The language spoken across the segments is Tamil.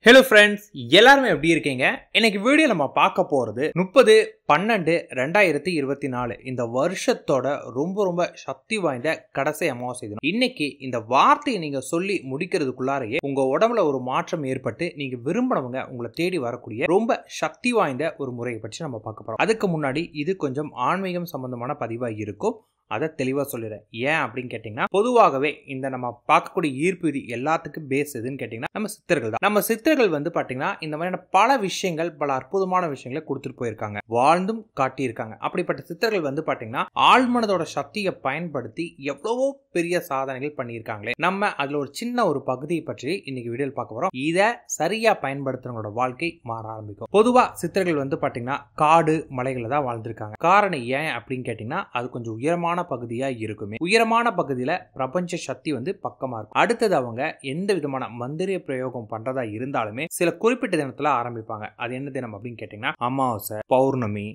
ஹலோ ஃப்ரெண்ட்ஸ், எல்லாருமே எப்படி இருக்கீங்க? இன்னைக்கு வீடியோ நம்ம பார்க்க போகிறது 30/12/2024 இந்த வருஷத்தோட ரொம்ப சக்தி வாய்ந்த கடைசி அமாவாசை தினம். இன்னைக்கு இந்த வார்த்தையை நீங்க சொல்லி முடிக்கிறதுக்குள்ளாரையே உங்க உடம்புல ஒரு மாற்றம் ஏற்பட்டு நீங்க விரும்பினவங்க உங்களை தேடி வரக்கூடிய ரொம்ப சக்தி வாய்ந்த ஒரு முறையை பற்றி நம்ம பார்க்க போறோம். அதுக்கு முன்னாடி இது கொஞ்சம் ஆன்மீகம் சம்பந்தமான பதிவாக இருக்கும். அதை தெளிவாக சொல்லிடுறேன். ஏன் அப்படின்னு கேட்டிங்கன்னா, பொதுவாகவே இந்த நம்ம பார்க்கக்கூடிய ஈர்ப்பு விதி எல்லாத்துக்கும் பேஸ் எதுன்னு கேட்டிங்கன்னா நம்ம சித்தர்கள் தான். நம்ம சித்தர்கள் வந்து பார்த்தீங்கன்னா இந்த மாதிரியான பல விஷயங்கள், பல அற்புதமான விஷயங்களை கொடுத்துட்டு போயிருக்காங்க, வாழ்ந்தும் காட்டியிருக்காங்க. அப்படிப்பட்ட சித்தர்கள் வந்து பார்த்தீங்கன்னா ஆழ்மனதோட சக்தியை பயன்படுத்தி எவ்வளவோ பெரிய சாதனைகள் பண்ணியிருக்காங்களே. நம்ம அதில் ஒரு சின்ன ஒரு பகுதியை பற்றி இன்னைக்கு வீடியோவில் பார்க்க போகிறோம். இதை சரியாக பயன்படுத்துறவங்களோட வாழ்க்கை மாற ஆரம்பிக்கும். பொதுவாக சித்தர்கள் வந்து பார்த்தீங்கன்னா காடு மலைகளில் தான் வாழ்ந்திருக்காங்க. காரணம் ஏன் அப்படின்னு கேட்டிங்கன்னா, அது கொஞ்சம் உயரமான பகுதியா இருக்குமே. உயரமான பகுதியில பிரபஞ்ச சக்தி வந்து பக்கமா இருக்கும். அடுத்தது அவங்க எந்த விதமான மந்திர பிரயோகம் பண்றதா இருந்தாலுமே சில குறிப்பிட்ட தினத்துல ஆரம்பிப்பாங்க. அது என்ன தினம் அப்படின்னு கேட்டீங்கன்னா, அமாவாசை, பௌர்ணமி,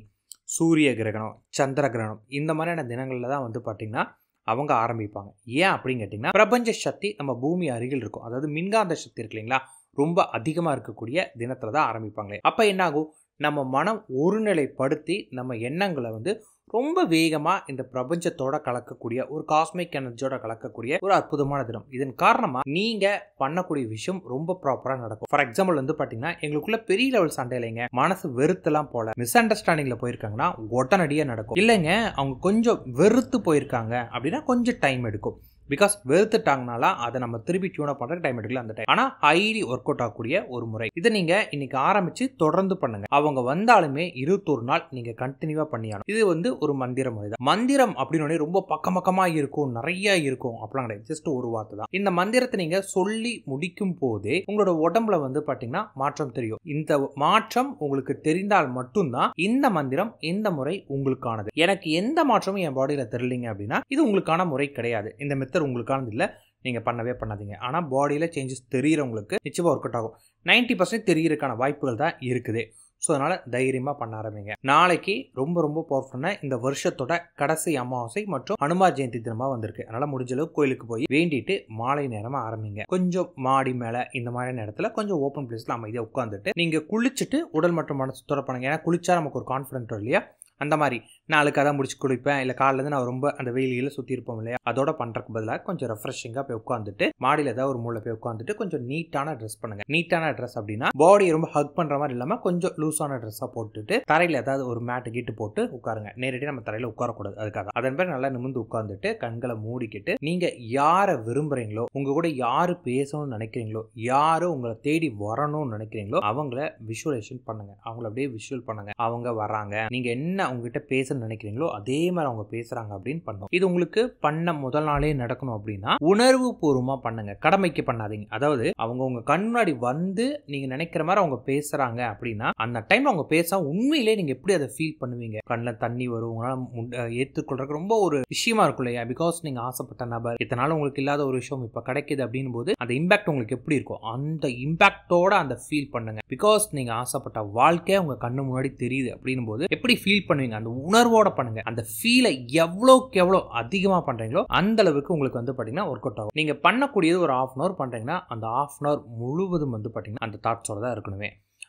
சூரிய கிரகணம், சந்திர கிரகணம், இந்த மாதிரியான தினங்கள்ல தான் வந்து பாத்தீங்கன்னா அவங்க ஆரம்பிப்பாங்க. ஏன் அப்படின்னு கேட்டீங்கன்னா, பிரபஞ்ச சக்தி நம்ம பூமி அருகில் இருக்கும், அதாவது மின்காந்த சக்தி இருக்கு இல்லைங்களா, ரொம்ப அதிகமா இருக்கக்கூடிய தினத்துல தான் ஆரம்பிப்பாங்களே. அப்ப என்ன ஆகும், நம்ம மனம் ஒருநிலைப்படுத்தி நம்ம எண்ணங்களை வந்து ரொம்ப வேகமா இந்த பிரபஞ்சத்தோட கலக்கக்கூடிய ஒரு காஸ்மிக் எனர்ஜியோட கலக்கக்கூடிய ஒரு அற்புதமான தினம். இதன் காரணமா நீங்க பண்ணக்கூடிய விஷயம் ரொம்ப ப்ராப்பரா நடக்கும். ஃபார் எக்ஸாம்பிள் வந்து பாத்தீங்கன்னா, எங்களுக்குள்ள பெரிய லெவல் சண்டை இல்லைங்க, மனசு வெறுத்தெல்லாம் போல, மிஸ் அண்டர்ஸ்டாண்டிங்ல போயிருக்காங்கன்னா உடனடியா நடக்கும். இல்லைங்க அவங்க கொஞ்சம் வெறுத்து போயிருக்காங்க அப்படின்னா கொஞ்சம் டைம் எடுக்கும். பிகாஸ் வெறுத்துட்டாங்கனால அதை நம்ம திருப்பி டியூன் அப் பண்றதுக்கு டைம் எடுக்கல அந்த டைம். ஆனா ஹைலி ஒர்க் அவுட் ஆகக்கூடிய ஒரு முறை. இதை நீங்க இன்னைக்கு ஆரம்பிச்சு தொடர்ந்து பண்ணுங்க. அவங்க வந்தாலுமே 21 நாள் நீங்க கண்டினியூவா பண்ணியாகணும். இது வந்து ஒரு மந்திர முறை தான். மந்திரம் அப்படின்னு ரொம்ப பக்கமா இருக்கும், நிறைய இருக்கும் அப்படிலாம் கிடையாது. ஜஸ்ட் ஒரு வார்த்தை தான். இந்த மந்திரத்தை நீங்க சொல்லி முடிக்கும் போதே உங்களோட உடம்புல வந்து பாத்தீங்கன்னா மாற்றம் தெரியும். இந்த மாற்றம் உங்களுக்கு தெரிந்தால் மட்டும்தான் இந்த மந்திரம், இந்த முறை உங்களுக்கானது. எனக்கு எந்த மாற்றமும் என் பாடியில தெரியலீங்க அப்படின்னா இது உங்களுக்கான முறை கிடையாது. இந்த மெத்தட் உங்களுக்கானது இல்லை, நீங்க பண்ணவே பண்ணாதீங்க. ஆனா பாடியில சேஞ்சஸ் தெரியுறவங்களுக்கு நிச்சயமா ஒர்க் அவுட் ஆகும். 90% தெரியறதுக்கான வாய்ப்புகள் தான் இருக்குது. ஸோ அதனால தைரியமா பண்ண ஆரம்பிங்க. நாளைக்கு ரொம்ப பவர்ஃபுல்லான இந்த வருஷத்தோட கடைசி அமாவாசை மற்றும் ஹனுமார் ஜெயந்தி தினமா வந்திருக்கு. அதனால முடிஞ்ச அளவு கோயிலுக்கு போய் வேண்டிட்டு மாலை நேரமா ஆரம்பிங்க. கொஞ்சம் மாடி மேல இந்த மாதிரியான இடத்துல கொஞ்சம் ஓப்பன் பிளேஸ்ல அமைதியா உட்காந்துட்டு நீங்க குளிச்சுட்டு உடல் மற்றும் மனசு துற பண்ணுங்க. ஏன்னா குளிச்சா நமக்கு ஒரு கான்ஃபிடென்ட் வரும் இல்லையா, அந்த மாதிரி நாளுக்கு அதான் முடிச்சு குளிப்பேன், இல்லை காலிலேருந்து நான் ரொம்ப அந்த வெயிலில் சுற்றி இருப்போம் இல்லையா, அதோட பண்ணுறதுக்கு பதிலாக கொஞ்சம் ரெஃப்ரெஷிங்காக போய் உட்காந்துட்டு மாடியில் ஏதாவது ஒரு மூளை போய் உட்காந்துட்டு கொஞ்சம் நீட்டான ட்ரெஸ் பண்ணுங்க. நீட்டான ட்ரெஸ் அப்படின்னா பாடியை ரொம்ப ஹக் பண்ணுற மாதிரி இல்லாமல் கொஞ்சம் லூஸான ட்ரெஸ்ஸாக போட்டுட்டு தரையில் ஏதாவது ஒரு மேட்டு கீட்டு போட்டு உட்காருங்க. நேரடியாக நம்ம தரையில் உட்காரக்கூடாது. அதுக்காக அதன் பேர் நல்லா நிமிர்ந்து உட்காந்துட்டு கண்களை மூடிக்கிட்டு நீங்கள் யாரை விரும்புகிறீங்களோ, உங்கள் கூட யார் பேசணும்னு நினைக்கிறீங்களோ, யார் உங்களை தேடி வரணும்னு நினைக்கிறீங்களோ அவங்கள விஷுவலைசேஷன் பண்ணுங்க. அவங்கள அப்படியே விஷுவல் பண்ணுங்க. அவங்க வராங்க, நீங்கள் என்ன உங்ககிட்ட பேச நினைக்கிறீங்களோ அதே மாதிரி அவங்க பேசுறாங்க அப்படின்னு பண்ணும். இது உங்களுக்கு பண்ண முதல் நாளே நடக்கணும் அப்படின்னா உணர்வு பூர்வமா பண்ணுங்க, கடமைக்கு பண்ணாதீங்க. அதாவது அவங்க உங்க கண் முன்னாடி வந்து நீங்க நினைக்கிற மாதிரி அவங்க பேசுறாங்க அப்படின்னா அந்த டைம் அவங்க பேச உண்மையிலே நீங்க எப்படி அதை ஃபீல் பண்ணுவீங்க? கண்ணில் தண்ணி வரும், உங்களால் ஏற்றுக்கொள்றதுக்கு ரொம்ப ஒரு விஷயமா இருக்கும் இல்லையா? பிகாஸ் நீங்க ஆசைப்பட்ட நபர், இதனால உங்களுக்கு இல்லாத ஒரு விஷயம் இப்ப கிடைக்குது அப்படின் போது அந்த இம்பாக்ட் உங்களுக்கு எப்படி இருக்கும், அந்த இம்பாக்டோட அந்த ஃபீல் பண்ணுங்க. பிகாஸ் நீங்க ஆசைப்பட்ட வாழ்க்கை உங்க கண்ணு முன்னாடி தெரியுது அப்படின் போது எப்படி ஃபீல் பண்ணுவீங்க, அந்த உணர்வோட பண்ணுங்க. அந்த ஃபீலை எவ்வளோக்கு எவ்வளோ அதிகமாக பண்றீங்களோ அந்த அளவுக்கு உங்களுக்கு வந்து பாத்தீங்கன்னா ஒர்க் அவுட் ஆகும். நீங்க பண்ணக்கூடியது ஒரு 1/2 hour பண்றீங்கன்னா அந்த 1/2 hour முழுவதும் வந்து பாத்தீங்கன்னா அந்த தாட்ஸோட தான் இருக்கணுமே.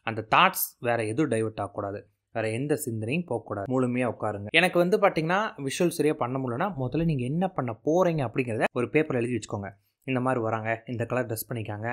அந்த தாட்ஸ் வேற எதுவும் டைவர்ட் ஆகக்கூடாது, வேற எந்த சிந்தனையும் போகக்கூடாது. முழுமையா உட்காருங்க. எனக்கு வந்து பாத்தீங்கன்னா விஷுவல் சரியா பண்ண முடியலன்னா முதல்ல நீங்க என்ன பண்ண போறீங்க அப்படிங்கிறத ஒரு பேப்பர் எழுதி வச்சுக்கோங்க. இந்த மாதிரி வராங்க, இந்த கலர் ட்ரெஸ் பண்ணிக்காங்க,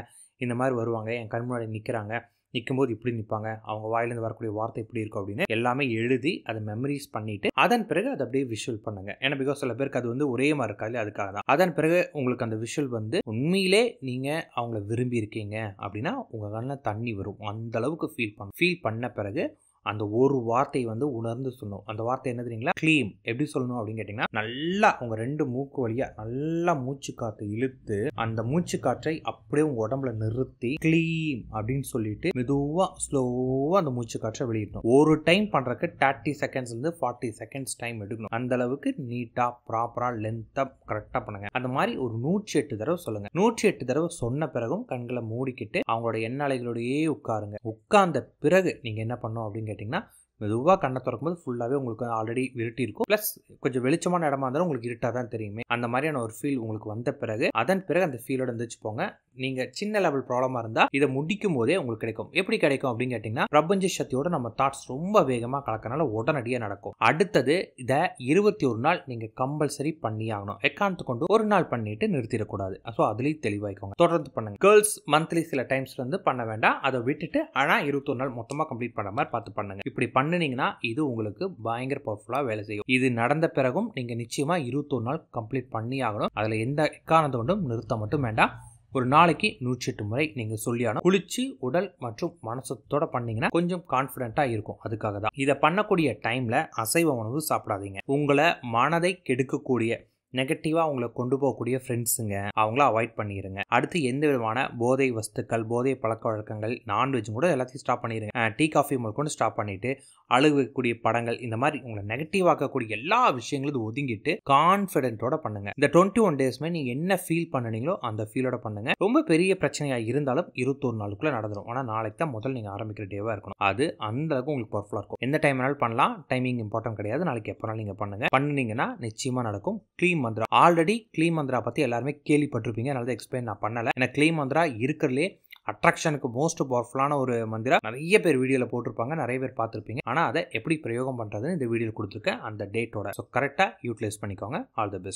இந்த மாதிரி வருவாங்க, என் கண் முன்னாடி நிற்கிறாங்க, நிற்கும்போது இப்படி நிற்பாங்க, அவங்க வாயிலிருந்து வரக்கூடிய வார்த்தை இப்படி இருக்கும் அப்படின்னு எல்லாமே எழுதி அதை மெமரிஸ் பண்ணிட்டு அதன் பிறகு அதை அப்படியே விஷுவல் பண்ணுங்க. ஏன்னா பிகாஸ் சில பேருக்கு அது வந்து ஒரே மாதிரி இருக்காது, அதுக்காக தான். அதன் பிறகு உங்களுக்கு அந்த விஷுவல் வந்து உண்மையிலே நீங்க அவங்கள விரும்பி இருக்கீங்க அப்படின்னா உங்க கண்ணில் தண்ணி வரும். அந்த அளவுக்கு ஃபீல் பண்ண பிறகு அந்த ஒரு வார்த்தையை வந்து உணர்ந்து சொல்லணும். அந்த வார்த்தை என்ன தெரியுங்களா? க்ளீம். எப்படி சொல்லணும் அப்படின்னு கேட்டீங்கன்னா, நல்லா உங்க 2 மூக்கு வழியா நல்லா மூச்சு காற்று இழுத்து அந்த மூச்சு காற்றை அப்படியே உங்க உடம்புல நிறுத்தி க்ளீம் அப்படின்னு சொல்லிட்டு மெதுவா ஸ்லோவா அந்த மூச்சு காற்றை வெளியிடணும். ஒரு டைம் பண்றதுக்கு 30 seconds இருந்து 40 seconds டைம் எடுக்கணும். அந்த அளவுக்கு நீட்டா ப்ராப்பரா லென்த்தா கரெக்டா பண்ணுங்க. அந்த மாதிரி ஒரு 108 தடவை சொல்லுங்க. 108 தடவை சொன்ன பிறகும் கண்களை மூடிக்கிட்டு அவங்களோட எண்ண அலைகளோடையே உட்காருங்க. உட்கார்ந்த பிறகு நீங்க என்ன பண்ணணும் அப்படின்னு கேட்டீங்கன்னா, மெதுவாக கண்ணை திறக்கும்போது ஃபுல்லாகவே உங்களுக்கு ஆல்ரெடி இருட்டி இருக்கும். ப்ளஸ் கொஞ்சம் வெளிச்சமான இடமா இருந்தாலும் உங்களுக்கு இருட்டாக தான் தெரியுமே. அந்த மாதிரியான ஒரு ஃபீல் உங்களுக்கு வந்த பிறகு அதன் பிறகு அந்த ஃபீலோட இருந்துச்சு போங்க. நீங்கள் சின்ன லெவல் ப்ராப்ளமாக இருந்தால் இதை முடிக்கும் போதே உங்களுக்கு கிடைக்கும். எப்படி கிடைக்கும் அப்படின்னு கேட்டிங்கன்னா, பிரபஞ்ச சக்தியோட நம்ம தாட்ஸ் ரொம்ப வேகமாக கலக்கனால உடனடியாக நடக்கும். அடுத்தது இதை 21 நாள் நீங்கள் கம்பல்சரி பண்ணி ஆகணும். எக்காரணத்து கொண்டு ஒரு நாள் பண்ணிட்டு நிறுத்திடக்கூடாது. ஸோ அதுலேயும் தெளிவாய்க்கோங்க. தொடர்ந்து பண்ணுங்க. கேர்ள்ஸ் மந்த்லி சில டைம்ஸ்ல இருந்து பண்ண வேண்டாம், அதை விட்டுட்டு ஆனால் 21 நாள் மொத்தமாக கம்ப்ளீட் பண்ண மாதிரி பார்த்து பண்ணுங்க. இப்படி பண்ணினீங்கன்னா இது உங்களுக்கு பயங்கர பவர்ஃபுல்லாக வேலை செய்யும். இது நடந்த பிறகும் நீங்கள் நிச்சயமாக 21 நாள் கம்ப்ளீட் பண்ணி ஆகணும். அதில் எந்த எக்காரணத்தை கொண்டும் நிறுத்த மட்டும் வேண்டாம். ஒரு நாளைக்கு 108 முறை நீங்கள் சொல்லியானோ குளிச்சு உடல் மற்றும் மனசத்தோட பண்ணீங்கன்னா கொஞ்சம் கான்ஃபிடென்ட்டாக இருக்கும். அதுக்காக தான் இதை பண்ணக்கூடிய டைமில் அசைவ உணவு சாப்பிடாதீங்க. உங்களை மனதை கெடுக்கக்கூடிய நெகட்டிவாக உங்களை கொண்டு போகக்கூடிய ஃப்ரெண்ட்ஸுங்க அவங்கள அவாய்ட் பண்ணிடுங்க. அடுத்து எந்த விதமான போதை வஸ்துக்கள், போதை பழக்க வழக்கங்கள், நான்வெஜ்ஜும் கூட எல்லாத்தையும் ஸ்டாப் பண்ணிடுங்க. டீ காஃபி முதற்கொண்டு ஸ்டாப் பண்ணிட்டு அழுகக்கூடிய படங்கள் இந்த மாதிரி உங்களை நெகட்டிவ் ஆக்கக்கூடிய எல்லா விஷயங்களும் ஒதுங்கிட்டு கான்ஃபிடென்ட்டோட பண்ணுங்க. இந்த 21 டேஸ்மே நீங்கள் என்ன ஃபீல் பண்ணுனீங்களோ அந்த ஃபீலோட பண்ணுங்க. ரொம்ப பெரிய பிரச்சனையாக இருந்தாலும் 21 நாளுக்குள்ளே நடந்துடும். ஆனால் நாளைக்கு தான் முதல் நீங்கள் ஆரம்பிக்கிற டேவாக இருக்கணும். அது அந்த அளவுக்கு உங்களுக்கு பவர்ஃபுல்லாக இருக்கும். எந்த டைம் வேணாலும் பண்ணலாம். டைமிங் இம்பார்ட்டன்ட் கிடையாது. நாளைக்கு எப்போனாலும் நீங்கள் பண்ணுங்க. பண்ணினீங்கன்னா நிச்சயமாக நடக்கும். Clean Mantra already clean Mantra பற்றி எல்லாருமே கேள்விப்பட்டிருப்பீங்க. அதனால தான் எக்ஸ்பிளைன் நான் பண்ணலை. ஏன்னா க்ளீன் மந்த்ரா இருக்கிறதுலே அட்ராக்ஷனுக்கு மோஸ்ட் பவர்ஃபுல்லான ஒரு மந்திரா. நிறைய பேர் வீடியோவில் போட்டிருப்பாங்க, நிறைய பேர் பார்த்துருப்பீங்க. ஆனால் அதை எப்படி பிரயோகம் பண்ணுறதுன்னு இந்த வீடியோவில் கொடுத்துருக்கேன் அந்த டேட்டோட. ஸோ கரெக்டாக யூட்டிலைஸ் பண்ணிக்கோங்க. All the best.